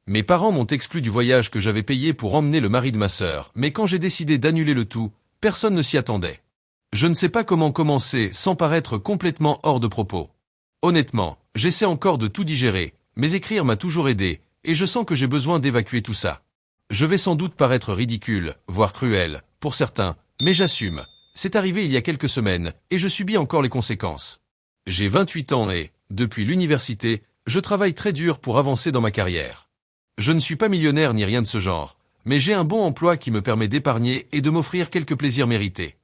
Mes parents m'ont exclu du voyage que j'avais payé pour emmener le mari de ma sœur, mais quand j'ai décidé d'annuler le tout, personne ne s'y attendait. Je ne sais pas comment commencer sans paraître complètement hors de propos. Honnêtement, j'essaie encore de tout digérer, mais écrire m'a toujours aidé, et je sens que j'ai besoin d'évacuer tout ça. Je vais sans doute paraître ridicule, voire cruel, pour certains, mais j'assume. C'est arrivé il y a quelques semaines, et je subis encore les conséquences. J'ai 28 ans et, depuis l'université, je travaille très dur pour avancer dans ma carrière. Je ne suis pas millionnaire ni rien de ce genre, mais j'ai un bon emploi qui me permet d'épargner et de m'offrir quelques plaisirs mérités.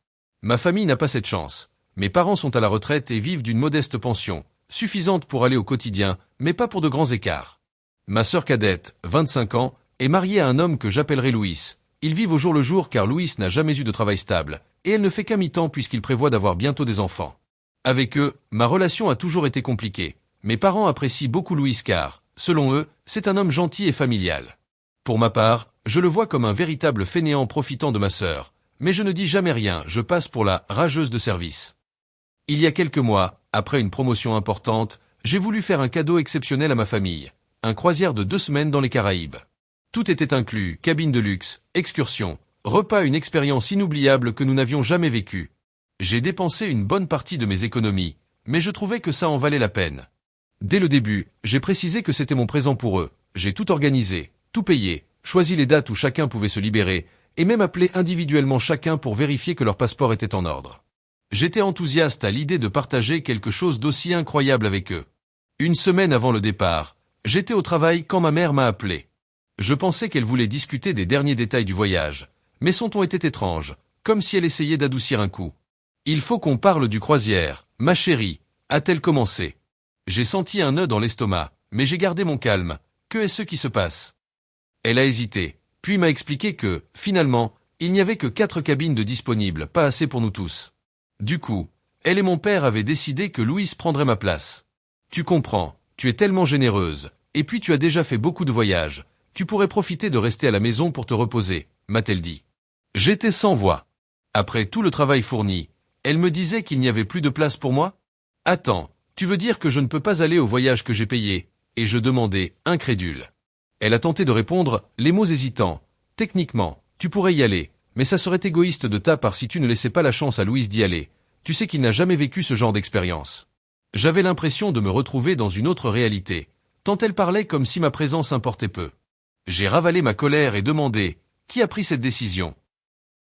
Ma famille n'a pas cette chance. Mes parents sont à la retraite et vivent d'une modeste pension, suffisante pour aller au quotidien, mais pas pour de grands écarts. Ma sœur cadette, 25 ans, est mariée à un homme que j'appellerai Louis. Ils vivent au jour le jour car Louis n'a jamais eu de travail stable, et elle ne fait qu'à mi-temps puisqu'il prévoit d'avoir bientôt des enfants. Avec eux, ma relation a toujours été compliquée. Mes parents apprécient beaucoup Louis car, selon eux, c'est un homme gentil et familial. Pour ma part, je le vois comme un véritable fainéant profitant de ma sœur, mais je ne dis jamais rien, je passe pour la rageuse de service. Il y a quelques mois, après une promotion importante, j'ai voulu faire un cadeau exceptionnel à ma famille, un croisière de 2 semaines dans les Caraïbes. Tout était inclus, cabine de luxe, excursion, repas, une expérience inoubliable que nous n'avions jamais vécue. J'ai dépensé une bonne partie de mes économies, mais je trouvais que ça en valait la peine. Dès le début, j'ai précisé que c'était mon présent pour eux, j'ai tout organisé, tout payé, choisi les dates où chacun pouvait se libérer, et même appelé individuellement chacun pour vérifier que leur passeport était en ordre. J'étais enthousiaste à l'idée de partager quelque chose d'aussi incroyable avec eux. Une semaine avant le départ, j'étais au travail quand ma mère m'a appelé. Je pensais qu'elle voulait discuter des derniers détails du voyage, mais son ton était étrange, comme si elle essayait d'adoucir un coup. « Il faut qu'on parle du croisière, ma chérie », a-t-elle commencé. J'ai senti un nœud dans l'estomac, mais j'ai gardé mon calme. Que est-ce qui se passe? Elle a hésité, puis m'a expliqué que, finalement, il n'y avait que 4 cabines de disponibles, pas assez pour nous tous. Du coup, elle et mon père avaient décidé que Louise prendrait ma place. Tu comprends, tu es tellement généreuse, et puis tu as déjà fait beaucoup de voyages. Tu pourrais profiter de rester à la maison pour te reposer, m'a-t-elle dit. J'étais sans voix. Après tout le travail fourni, elle me disait qu'il n'y avait plus de place pour moi? Attends, tu veux dire que je ne peux pas aller au voyage que j'ai payé? Et je demandais, incrédule. Elle a tenté de répondre, les mots hésitants. Techniquement, tu pourrais y aller, mais ça serait égoïste de ta part si tu ne laissais pas la chance à Louise d'y aller. Tu sais qu'il n'a jamais vécu ce genre d'expérience. J'avais l'impression de me retrouver dans une autre réalité, tant elle parlait comme si ma présence importait peu. J'ai ravalé ma colère et demandé, qui a pris cette décision?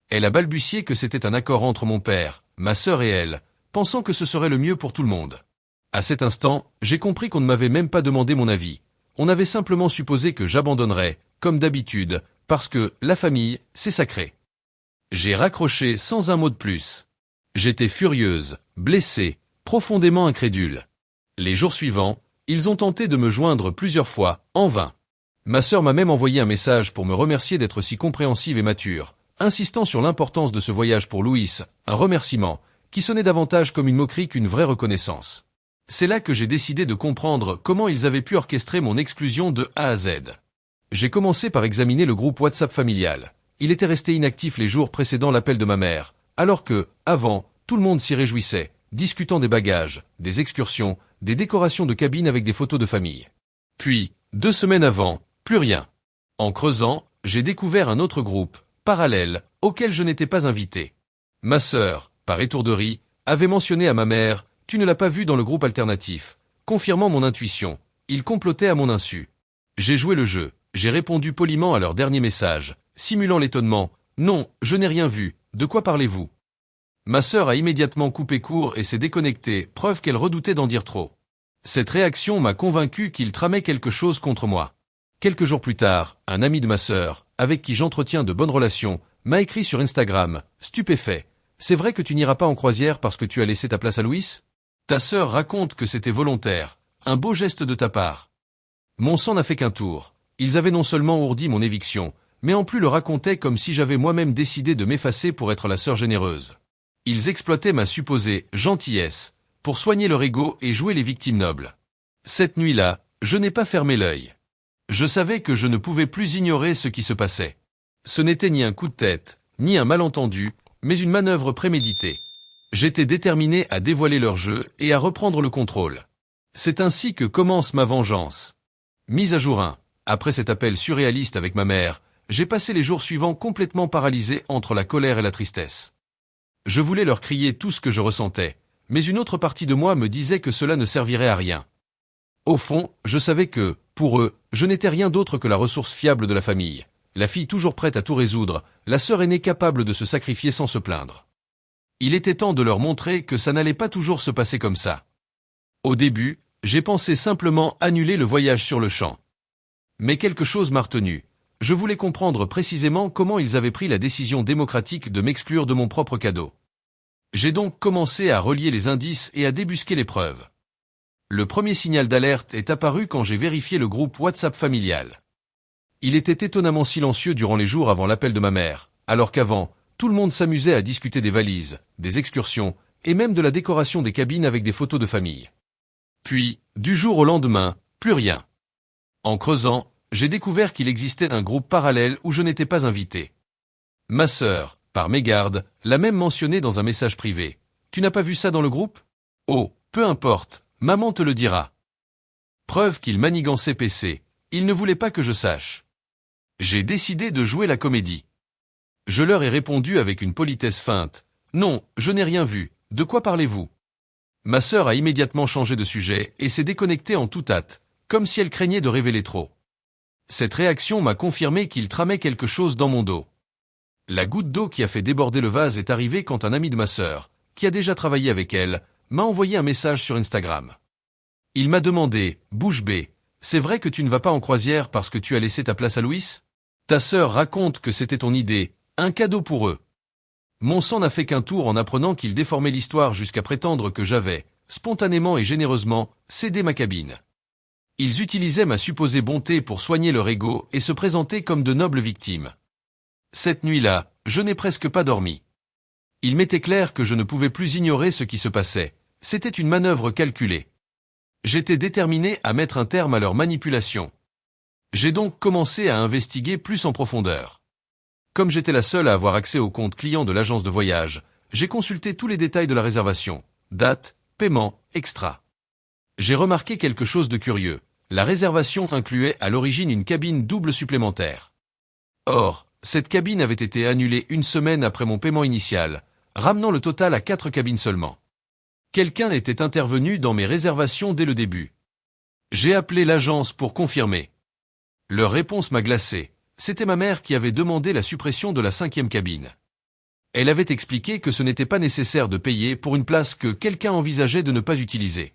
Elle a balbutié que c'était un accord entre mon père, ma sœur et elle, pensant que ce serait le mieux pour tout le monde. À cet instant, j'ai compris qu'on ne m'avait même pas demandé mon avis. On avait simplement supposé que j'abandonnerais, comme d'habitude, parce que la famille, c'est sacré. J'ai raccroché sans un mot de plus. J'étais furieuse, blessée, profondément incrédule. Les jours suivants, ils ont tenté de me joindre plusieurs fois, en vain. Ma sœur m'a même envoyé un message pour me remercier d'être si compréhensive et mature, insistant sur l'importance de ce voyage pour Louis, un remerciement, qui sonnait davantage comme une moquerie qu'une vraie reconnaissance. C'est là que j'ai décidé de comprendre comment ils avaient pu orchestrer mon exclusion de A à Z. J'ai commencé par examiner le groupe WhatsApp familial. Il était resté inactif les jours précédant l'appel de ma mère, alors que, avant, tout le monde s'y réjouissait, discutant des bagages, des excursions, des décorations de cabine avec des photos de famille. Puis, 2 semaines avant, plus rien. En creusant, j'ai découvert un autre groupe, parallèle, auquel je n'étais pas invité. Ma sœur, par étourderie, avait mentionné à ma mère « Tu ne l'as pas vu dans le groupe alternatif », confirmant mon intuition. Ils complotaient à mon insu. J'ai joué le jeu, j'ai répondu poliment à leur dernier message, simulant l'étonnement « Non, je n'ai rien vu, de quoi parlez-vous » Ma sœur a immédiatement coupé court et s'est déconnectée, preuve qu'elle redoutait d'en dire trop. Cette réaction m'a convaincu qu'il tramait quelque chose contre moi. Quelques jours plus tard, un ami de ma sœur, avec qui j'entretiens de bonnes relations, m'a écrit sur Instagram, stupéfait. « C'est vrai que tu n'iras pas en croisière parce que tu as laissé ta place à Louis? Ta sœur raconte que c'était volontaire, un beau geste de ta part. » Mon sang n'a fait qu'un tour. Ils avaient non seulement ourdi mon éviction, mais en plus le racontaient comme si j'avais moi-même décidé de m'effacer pour être la sœur généreuse. Ils exploitaient ma supposée gentillesse pour soigner leur ego et jouer les victimes nobles. Cette nuit-là, je n'ai pas fermé l'œil. Je savais que je ne pouvais plus ignorer ce qui se passait. Ce n'était ni un coup de tête, ni un malentendu, mais une manœuvre préméditée. J'étais déterminé à dévoiler leur jeu et à reprendre le contrôle. C'est ainsi que commence ma vengeance. Mise à jour 1. Après cet appel surréaliste avec ma mère, j'ai passé les jours suivants complètement paralysé entre la colère et la tristesse. Je voulais leur crier tout ce que je ressentais, mais une autre partie de moi me disait que cela ne servirait à rien. Au fond, je savais que, pour eux, je n'étais rien d'autre que la ressource fiable de la famille, la fille toujours prête à tout résoudre, la sœur aînée capable de se sacrifier sans se plaindre. Il était temps de leur montrer que ça n'allait pas toujours se passer comme ça. Au début, j'ai pensé simplement annuler le voyage sur le champ. Mais quelque chose m'a retenu. Je voulais comprendre précisément comment ils avaient pris la décision démocratique de m'exclure de mon propre cadeau. J'ai donc commencé à relier les indices et à débusquer les preuves. Le premier signal d'alerte est apparu quand j'ai vérifié le groupe WhatsApp familial. Il était étonnamment silencieux durant les jours avant l'appel de ma mère, alors qu'avant, tout le monde s'amusait à discuter des valises, des excursions, et même de la décoration des cabines avec des photos de famille. Puis, du jour au lendemain, plus rien. En creusant, j'ai découvert qu'il existait un groupe parallèle où je n'étais pas invité. Ma sœur, par mégarde, l'a même mentionné dans un message privé. Tu n'as pas vu ça dans le groupe? Oh, peu importe, maman te le dira. Preuve qu'il manigançait PC, il ne voulait pas que je sache. J'ai décidé de jouer la comédie. Je leur ai répondu avec une politesse feinte. Non, je n'ai rien vu, de quoi parlez-vous? Ma sœur a immédiatement changé de sujet et s'est déconnectée en toute hâte, comme si elle craignait de révéler trop. Cette réaction m'a confirmé qu'il tramait quelque chose dans mon dos. La goutte d'eau qui a fait déborder le vase est arrivée quand un ami de ma sœur, qui a déjà travaillé avec elle, m'a envoyé un message sur Instagram. Il m'a demandé, bouche bée, c'est vrai que tu ne vas pas en croisière parce que tu as laissé ta place à Louis? Ta sœur raconte que c'était ton idée, un cadeau pour eux. Mon sang n'a fait qu'un tour en apprenant qu'il déformait l'histoire jusqu'à prétendre que j'avais, spontanément et généreusement, cédé ma cabine. Ils utilisaient ma supposée bonté pour soigner leur ego et se présenter comme de nobles victimes. Cette nuit-là, je n'ai presque pas dormi. Il m'était clair que je ne pouvais plus ignorer ce qui se passait. C'était une manœuvre calculée. J'étais déterminé à mettre un terme à leur manipulation. J'ai donc commencé à investiguer plus en profondeur. Comme j'étais la seule à avoir accès au compte client de l'agence de voyage, j'ai consulté tous les détails de la réservation, date, paiement, extra. J'ai remarqué quelque chose de curieux. La réservation incluait à l'origine une cabine double supplémentaire. Or, cette cabine avait été annulée une semaine après mon paiement initial, ramenant le total à 4 cabines seulement. Quelqu'un était intervenu dans mes réservations dès le début. J'ai appelé l'agence pour confirmer. Leur réponse m'a glacé. C'était ma mère qui avait demandé la suppression de la 5e cabine. Elle avait expliqué que ce n'était pas nécessaire de payer pour une place que quelqu'un envisageait de ne pas utiliser.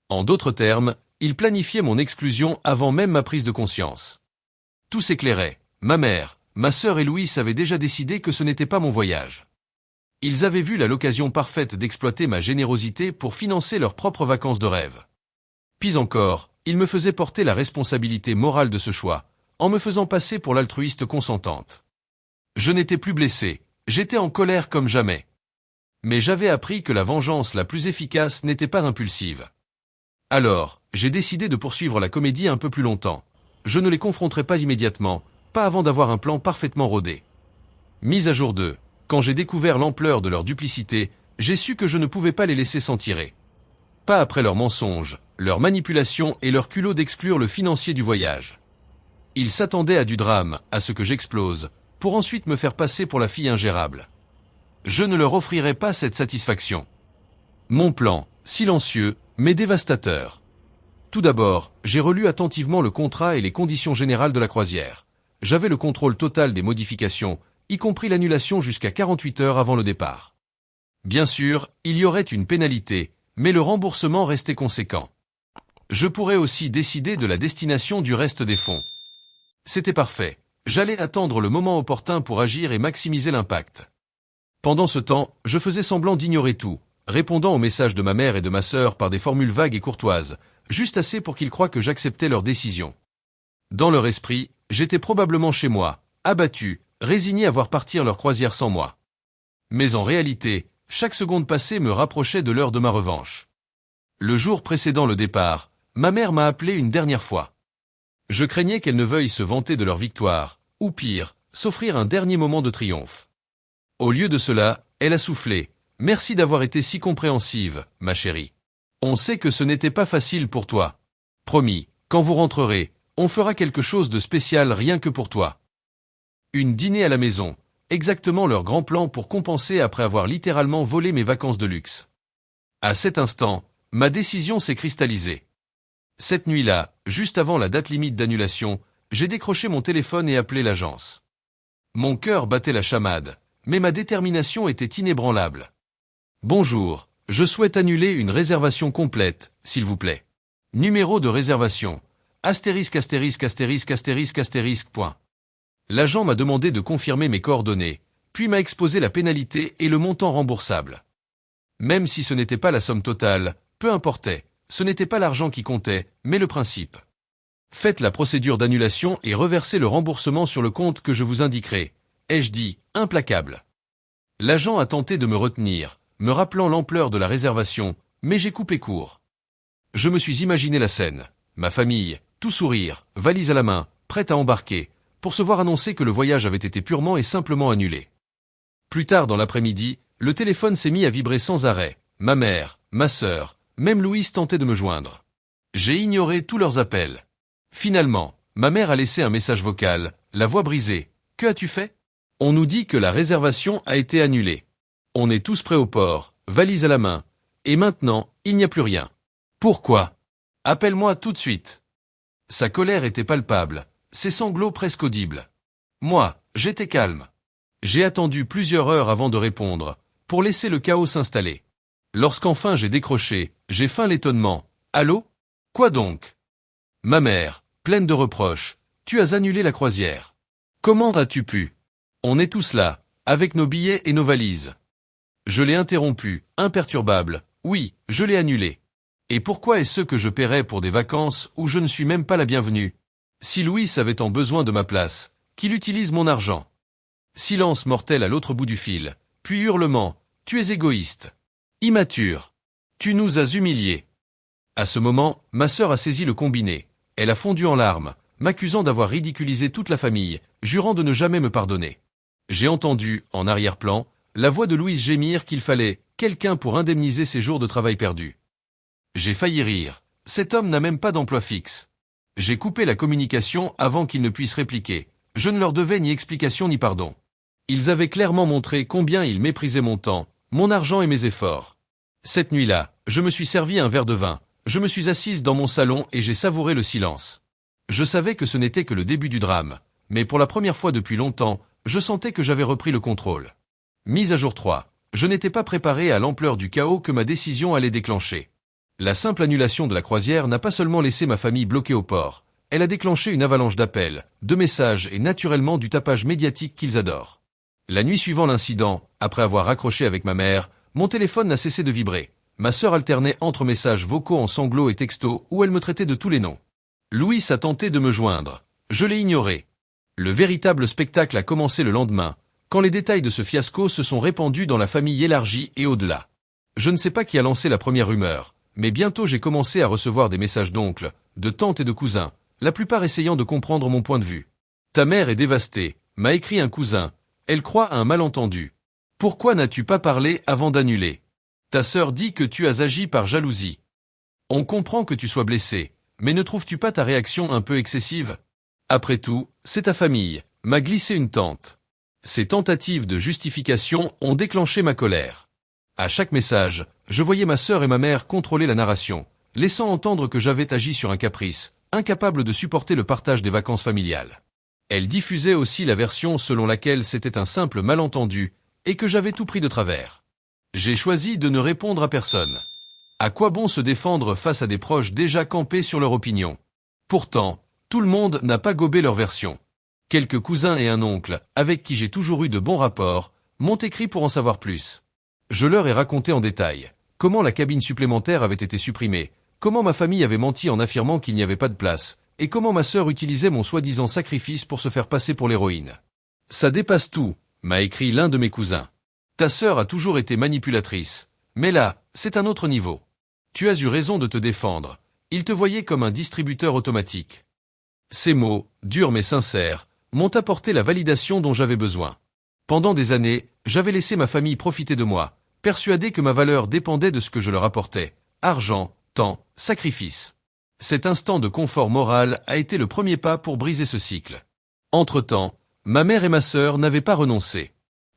En d'autres termes, il planifiait mon exclusion avant même ma prise de conscience. Tout s'éclairait. Ma mère, ma sœur et Louis avaient déjà décidé que ce n'était pas mon voyage. Ils avaient vu là l'occasion parfaite d'exploiter ma générosité pour financer leurs propres vacances de rêve. Pis encore, ils me faisaient porter la responsabilité morale de ce choix, en me faisant passer pour l'altruiste consentante. Je n'étais plus blessé, j'étais en colère comme jamais. Mais j'avais appris que la vengeance la plus efficace n'était pas impulsive. Alors, j'ai décidé de poursuivre la comédie un peu plus longtemps. Je ne les confronterai pas immédiatement, pas avant d'avoir un plan parfaitement rodé. Mise à jour 2. Quand j'ai découvert l'ampleur de leur duplicité, j'ai su que je ne pouvais pas les laisser s'en tirer. Pas après leurs mensonges, leurs manipulations et leur culot d'exclure le financier du voyage. Ils s'attendaient à du drame, à ce que j'explose, pour ensuite me faire passer pour la fille ingérable. Je ne leur offrirai pas cette satisfaction. Mon plan, silencieux, mais dévastateur. Tout d'abord, j'ai relu attentivement le contrat et les conditions générales de la croisière. J'avais le contrôle total des modifications, y compris l'annulation jusqu'à 48 heures avant le départ. Bien sûr, il y aurait une pénalité, mais le remboursement restait conséquent. Je pourrais aussi décider de la destination du reste des fonds. C'était parfait. J'allais attendre le moment opportun pour agir et maximiser l'impact. Pendant ce temps, je faisais semblant d'ignorer tout, répondant aux messages de ma mère et de ma sœur par des formules vagues et courtoises, juste assez pour qu'ils croient que j'acceptais leur décision. Dans leur esprit, j'étais probablement chez moi, abattu, résigné à voir partir leur croisière sans moi. Mais en réalité, chaque seconde passée me rapprochait de l'heure de ma revanche. Le jour précédant le départ, ma mère m'a appelé une dernière fois. Je craignais qu'elle ne veuille se vanter de leur victoire, ou pire, s'offrir un dernier moment de triomphe. Au lieu de cela, elle a soufflé. « Merci d'avoir été si compréhensive, ma chérie. On sait que ce n'était pas facile pour toi. Promis, quand vous rentrerez, On fera quelque chose de spécial rien que pour toi. Une dîner à la maison, exactement leur grand plan pour compenser après avoir littéralement volé mes vacances de luxe. À cet instant, ma décision s'est cristallisée. Cette nuit-là, juste avant la date limite d'annulation, j'ai décroché mon téléphone et appelé l'agence. Mon cœur battait la chamade, mais ma détermination était inébranlable. Bonjour, je souhaite annuler une réservation complète, s'il vous plaît. Numéro de réservation. Astérisque astérisque astérisque astérisque astérisque point. L'agent m'a demandé de confirmer mes coordonnées, puis m'a exposé la pénalité et le montant remboursable. Même si ce n'était pas la somme totale, peu importait, ce n'était pas l'argent qui comptait, mais le principe. Faites la procédure d'annulation et reversez le remboursement sur le compte que je vous indiquerai, ai-je dit, implacable. L'agent a tenté de me retenir, me rappelant l'ampleur de la réservation, mais j'ai coupé court. Je me suis imaginé la scène, ma famille, tout sourire, valise à la main, prête à embarquer, pour se voir annoncer que le voyage avait été purement et simplement annulé. Plus tard dans l'après-midi, le téléphone s'est mis à vibrer sans arrêt. Ma mère, ma sœur, même Louise tentait de me joindre. J'ai ignoré tous leurs appels. Finalement, ma mère a laissé un message vocal, la voix brisée. « Que as-tu fait ? On nous dit que la réservation a été annulée. On est tous prêts au port, valise à la main. Et maintenant, il n'y a plus rien. Pourquoi ? Appelle-moi tout de suite. » Sa colère était palpable, ses sanglots presque audibles. Moi, j'étais calme. J'ai attendu plusieurs heures avant de répondre, pour laisser le chaos s'installer. Lorsqu'enfin j'ai décroché, j'ai feint l'étonnement. « Allô ? Quoi donc ? » Ma mère, pleine de reproches, « Tu as annulé la croisière. Comment as-tu pu ? On est tous là, avec nos billets et nos valises. » Je l'ai interrompu, imperturbable. « Oui, je l'ai annulé. Et pourquoi est-ce que je paierais pour des vacances où je ne suis même pas la bienvenue ? Si Louis avait tant besoin de ma place, qu'il utilise mon argent. » Silence mortel à l'autre bout du fil, puis hurlement, « Tu es égoïste. Immature. Tu nous as humiliés. » À ce moment, ma sœur a saisi le combiné. Elle a fondu en larmes, m'accusant d'avoir ridiculisé toute la famille, jurant de ne jamais me pardonner. J'ai entendu, en arrière-plan, la voix de Louise gémir qu'il fallait quelqu'un pour indemniser ses jours de travail perdus. J'ai failli rire. Cet homme n'a même pas d'emploi fixe. J'ai coupé la communication avant qu'ils ne puissent répliquer. Je ne leur devais ni explication ni pardon. Ils avaient clairement montré combien ils méprisaient mon temps, mon argent et mes efforts. Cette nuit-là, je me suis servi un verre de vin, je me suis assise dans mon salon et j'ai savouré le silence. Je savais que ce n'était que le début du drame, mais pour la première fois depuis longtemps, je sentais que j'avais repris le contrôle. Mise à jour 3. Je n'étais pas préparé à l'ampleur du chaos que ma décision allait déclencher. La simple annulation de la croisière n'a pas seulement laissé ma famille bloquée au port, elle a déclenché une avalanche d'appels, de messages et naturellement du tapage médiatique qu'ils adorent. La nuit suivant l'incident, après avoir raccroché avec ma mère, mon téléphone n'a cessé de vibrer. Ma sœur alternait entre messages vocaux en sanglots et textos où elle me traitait de tous les noms. Louis a tenté de me joindre. Je l'ai ignoré. Le véritable spectacle a commencé le lendemain, quand les détails de ce fiasco se sont répandus dans la famille élargie et au-delà. Je ne sais pas qui a lancé la première rumeur, mais bientôt j'ai commencé à recevoir des messages d'oncles, de tantes et de cousins, la plupart essayant de comprendre mon point de vue. « Ta mère est dévastée », m'a écrit un cousin. Elle croit à un malentendu. « Pourquoi n'as-tu pas parlé avant d'annuler ? Ta sœur dit que tu as agi par jalousie. On comprend que tu sois blessé, mais ne trouves-tu pas ta réaction un peu excessive ? Après tout, c'est ta famille, » m'a glissé une tante. Ces tentatives de justification ont déclenché ma colère. À chaque message, je voyais ma sœur et ma mère contrôler la narration, laissant entendre que j'avais agi sur un caprice, incapable de supporter le partage des vacances familiales. Elle diffusait aussi la version selon laquelle c'était un simple malentendu et que j'avais tout pris de travers. J'ai choisi de ne répondre à personne. À quoi bon se défendre face à des proches déjà campés sur leur opinion ? Pourtant, tout le monde n'a pas gobé leur version. Quelques cousins et un oncle, avec qui j'ai toujours eu de bons rapports, m'ont écrit pour en savoir plus. Je leur ai raconté en détail comment la cabine supplémentaire avait été supprimée, comment ma famille avait menti en affirmant qu'il n'y avait pas de place, et comment ma sœur utilisait mon soi-disant sacrifice pour se faire passer pour l'héroïne. « Ça dépasse tout », m'a écrit l'un de mes cousins. « Ta sœur a toujours été manipulatrice, mais là, c'est un autre niveau. Tu as eu raison de te défendre, il te voyait comme un distributeur automatique. » Ces mots, durs mais sincères, m'ont apporté la validation dont j'avais besoin. Pendant des années, j'avais laissé ma famille profiter de moi, persuadé que ma valeur dépendait de ce que je leur apportais, argent, temps, sacrifice. Cet instant de confort moral a été le premier pas pour briser ce cycle. Entre-temps, ma mère et ma sœur n'avaient pas renoncé.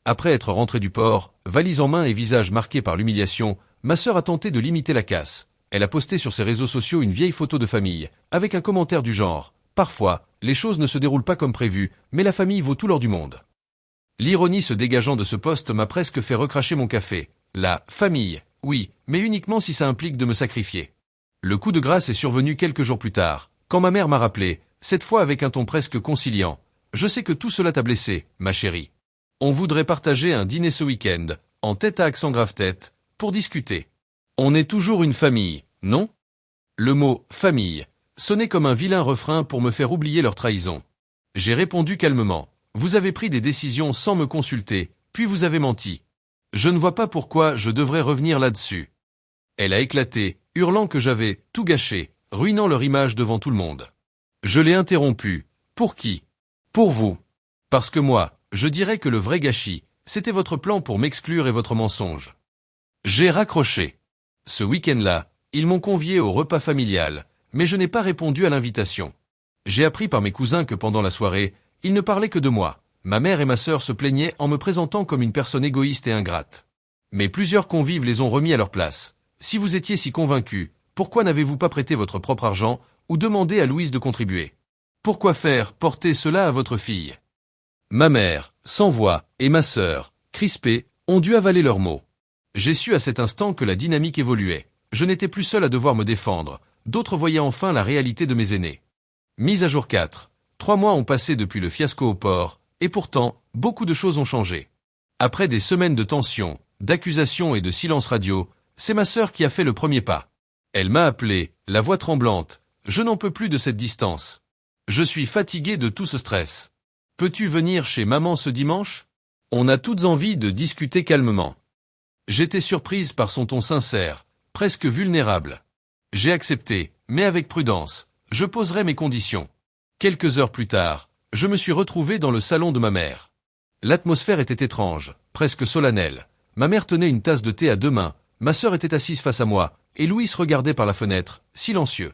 Après être rentrée du port, valise en main et visage marqué par l'humiliation, ma sœur a tenté de limiter la casse. Elle a posté sur ses réseaux sociaux une vieille photo de famille, avec un commentaire du genre « Parfois, les choses ne se déroulent pas comme prévu, mais la famille vaut tout l'or du monde ». L'ironie se dégageant de ce poste m'a presque fait recracher mon café. La famille, oui, mais uniquement si ça implique de me sacrifier. Le coup de grâce est survenu quelques jours plus tard, quand ma mère m'a rappelé, cette fois avec un ton presque conciliant. Je sais que tout cela t'a blessé, ma chérie. On voudrait partager un dîner ce week-end, en tête à accent grave-tête, pour discuter. On est toujours une famille, non? Le mot « famille » sonnait comme un vilain refrain pour me faire oublier leur trahison. J'ai répondu calmement. Vous avez pris des décisions sans me consulter, puis vous avez menti. Je ne vois pas pourquoi je devrais revenir là-dessus. Elle a éclaté, hurlant que j'avais tout gâché, ruinant leur image devant tout le monde. Je l'ai interrompu. Pour qui? Pour vous. Parce que moi, je dirais que le vrai gâchis, c'était votre plan pour m'exclure et votre mensonge. J'ai raccroché. Ce week-end-là, ils m'ont convié au repas familial, mais je n'ai pas répondu à l'invitation. J'ai appris par mes cousins que pendant la soirée, ils ne parlaient que de moi. Ma mère et ma sœur se plaignaient en me présentant comme une personne égoïste et ingrate. Mais plusieurs convives les ont remis à leur place. Si vous étiez si convaincus, pourquoi n'avez-vous pas prêté votre propre argent ou demandé à Louise de contribuer? Pourquoi faire porter cela à votre fille? Ma mère, sans voix, et ma sœur, crispée, ont dû avaler leurs mots. J'ai su à cet instant que la dynamique évoluait. Je n'étais plus seul à devoir me défendre. D'autres voyaient enfin la réalité de mes aînés. Mise à jour 4. 3 mois ont passé depuis le fiasco au port, et pourtant, beaucoup de choses ont changé. Après des semaines de tension, d'accusations et de silence radio, c'est ma sœur qui a fait le premier pas. Elle m'a appelé, la voix tremblante. Je n'en peux plus de cette distance. Je suis fatigué de tout ce stress. Peux-tu venir chez maman ce dimanche? On a toutes envie de discuter calmement. J'étais surprise par son ton sincère, presque vulnérable. J'ai accepté, mais avec prudence. Je poserai mes conditions. Quelques heures plus tard, je me suis retrouvé dans le salon de ma mère. L'atmosphère était étrange, presque solennelle. Ma mère tenait une tasse de thé à 2 mains, ma sœur était assise face à moi, et Louis regardait par la fenêtre, silencieux.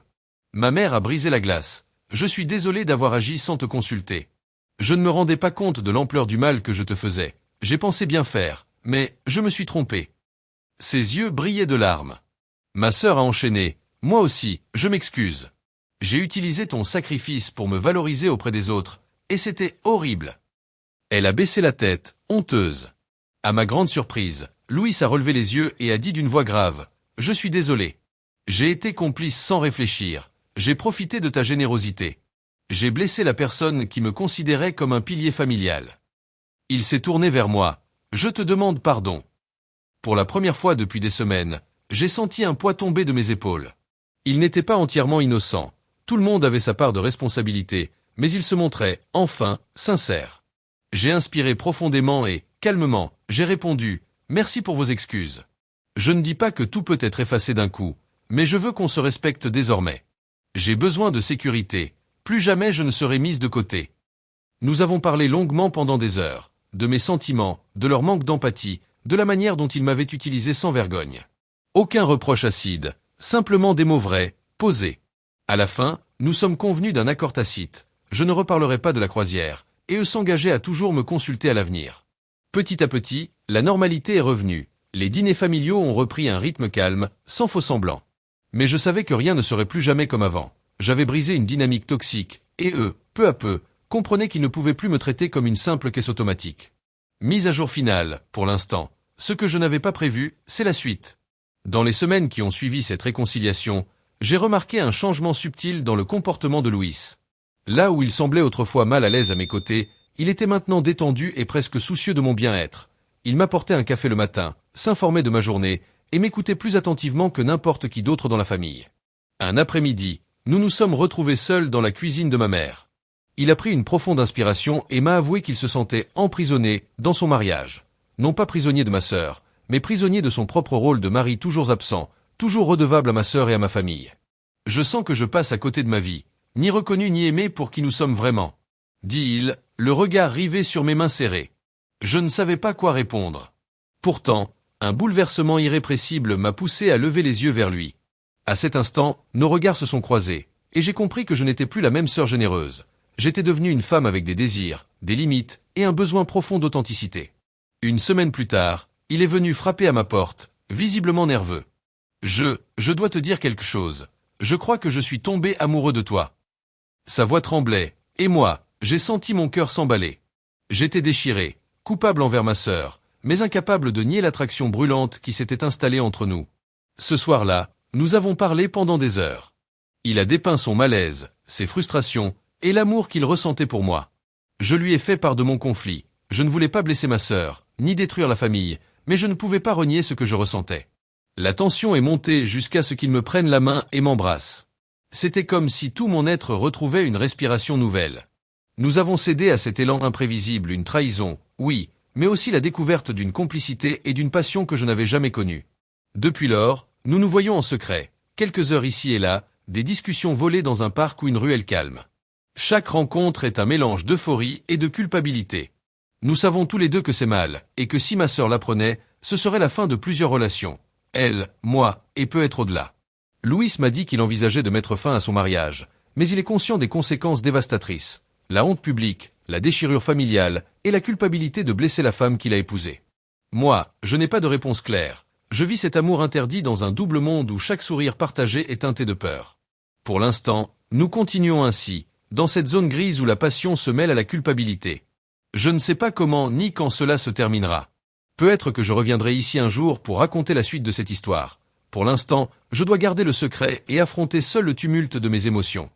Ma mère a brisé la glace. Je suis désolé d'avoir agi sans te consulter. Je ne me rendais pas compte de l'ampleur du mal que je te faisais. J'ai pensé bien faire, mais je me suis trompé. Ses yeux brillaient de larmes. Ma sœur a enchaîné. Moi aussi, je m'excuse. J'ai utilisé ton sacrifice pour me valoriser auprès des autres, et c'était horrible. Elle a baissé la tête, honteuse. À ma grande surprise, Louis a relevé les yeux et a dit d'une voix grave, « Je suis désolé. J'ai été complice sans réfléchir. J'ai profité de ta générosité. J'ai blessé la personne qui me considérait comme un pilier familial. » Il s'est tourné vers moi. « Je te demande pardon. » Pour la première fois depuis des semaines, j'ai senti un poids tomber de mes épaules. Il n'était pas entièrement innocent. Tout le monde avait sa part de responsabilité, mais il se montrait, enfin, sincère. J'ai inspiré profondément et, calmement, j'ai répondu « Merci pour vos excuses. Je ne dis pas que tout peut être effacé d'un coup, mais je veux qu'on se respecte désormais. J'ai besoin de sécurité. Plus jamais je ne serai mise de côté. » Nous avons parlé longuement pendant des heures, de mes sentiments, de leur manque d'empathie, de la manière dont ils m'avaient utilisé sans vergogne. Aucun reproche acide, simplement des mots vrais, posés. À la fin, nous sommes convenus d'un accord tacite. Je ne reparlerai pas de la croisière, et eux s'engageaient à toujours me consulter à l'avenir. Petit à petit, la normalité est revenue. Les dîners familiaux ont repris un rythme calme, sans faux semblants. Mais je savais que rien ne serait plus jamais comme avant. J'avais brisé une dynamique toxique, et eux, peu à peu, comprenaient qu'ils ne pouvaient plus me traiter comme une simple caisse automatique. Mise à jour finale, pour l'instant. Ce que je n'avais pas prévu, c'est la suite. Dans les semaines qui ont suivi cette réconciliation, j'ai remarqué un changement subtil dans le comportement de Louis. Là où il semblait autrefois mal à l'aise à mes côtés, il était maintenant détendu et presque soucieux de mon bien-être. Il m'apportait un café le matin, s'informait de ma journée, et m'écoutait plus attentivement que n'importe qui d'autre dans la famille. Un après-midi, nous nous sommes retrouvés seuls dans la cuisine de ma mère. Il a pris une profonde inspiration et m'a avoué qu'il se sentait emprisonné dans son mariage. Non pas prisonnier de ma sœur, mais prisonnier de son propre rôle de mari toujours absent, toujours redevable à ma sœur et à ma famille. Je sens que je passe à côté de ma vie, ni reconnu ni aimé pour qui nous sommes vraiment, dit-il, le regard rivé sur mes mains serrées. Je ne savais pas quoi répondre. Pourtant, un bouleversement irrépressible m'a poussé à lever les yeux vers lui. À cet instant, nos regards se sont croisés, et j'ai compris que je n'étais plus la même sœur généreuse. J'étais devenue une femme avec des désirs, des limites, et un besoin profond d'authenticité. Une semaine plus tard, il est venu frapper à ma porte, visiblement nerveux. Je dois te dire quelque chose. Je crois que je suis tombé amoureux de toi. Sa voix tremblait, et moi, j'ai senti mon cœur s'emballer. J'étais déchiré, coupable envers ma sœur, mais incapable de nier l'attraction brûlante qui s'était installée entre nous. Ce soir-là, nous avons parlé pendant des heures. Il a dépeint son malaise, ses frustrations, et l'amour qu'il ressentait pour moi. Je lui ai fait part de mon conflit. Je ne voulais pas blesser ma sœur, ni détruire la famille, mais je ne pouvais pas renier ce que je ressentais. La tension est montée jusqu'à ce qu'il me prenne la main et m'embrasse. C'était comme si tout mon être retrouvait une respiration nouvelle. Nous avons cédé à cet élan imprévisible, une trahison, oui, mais aussi la découverte d'une complicité et d'une passion que je n'avais jamais connue. Depuis lors, nous nous voyons en secret, quelques heures ici et là, des discussions volées dans un parc ou une ruelle calme. Chaque rencontre est un mélange d'euphorie et de culpabilité. Nous savons tous les deux que c'est mal, et que si ma sœur l'apprenait, ce serait la fin de plusieurs relations. Elle, moi, et peut-être au-delà. Louis m'a dit qu'il envisageait de mettre fin à son mariage, mais il est conscient des conséquences dévastatrices. La honte publique, la déchirure familiale, et la culpabilité de blesser la femme qu'il a épousée. Moi, je n'ai pas de réponse claire. Je vis cet amour interdit dans un double monde où chaque sourire partagé est teinté de peur. Pour l'instant, nous continuons ainsi, dans cette zone grise où la passion se mêle à la culpabilité. Je ne sais pas comment ni quand cela se terminera. Peut-être que je reviendrai ici un jour pour raconter la suite de cette histoire. Pour l'instant, je dois garder le secret et affronter seul le tumulte de mes émotions.